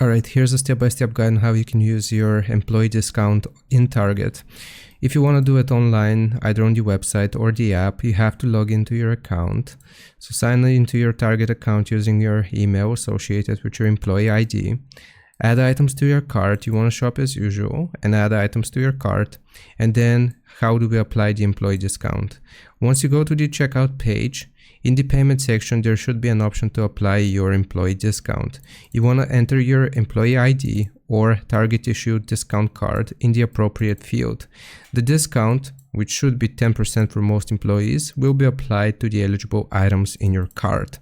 Alright, here's a step-by-step guide on how you can use your employee discount in Target. If you want to do it online, either on the website or the app, you have to log into your account. So sign into your Target account using your email associated with your employee ID. Add items to your cart. You want to shop as usual and add items to your cart. And then how do we apply the employee discount? Once you go to the checkout page, in the payment section, there should be an option to apply your employee discount. You want to enter your employee ID or Target issued discount card in the appropriate field. The discount, which should be 10% for most employees, will be applied to the eligible items in your cart.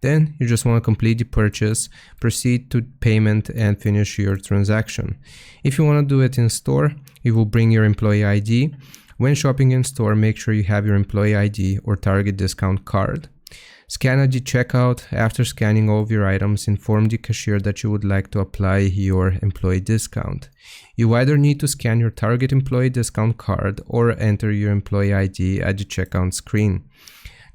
Then you just want to complete the purchase, proceed to payment and finish your transaction. If you want to do it in store, you will bring your employee ID. When shopping in store, make sure you have your employee ID or Target discount card. Scan at the checkout. After scanning all of your items, inform the cashier that you would like to apply your employee discount. You either need to scan your Target employee discount card or enter your employee ID at the checkout screen.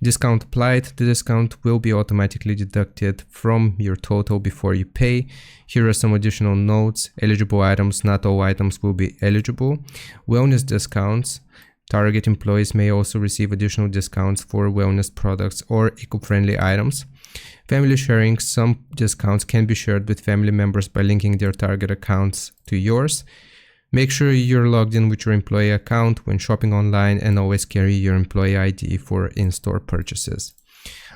Discount applied. The discount will be automatically deducted from your total before you pay. Here are some additional notes. Eligible items, not all items will be eligible. Wellness discounts. Target employees may also receive additional discounts for wellness products or eco-friendly items. Family sharing. Some discounts can be shared with family members by linking their Target accounts to yours. Make sure you're logged in with your employee account when shopping online and always carry your employee ID for in-store purchases.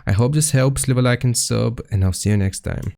I hope this helps. Leave a like and sub, and I'll see you next time.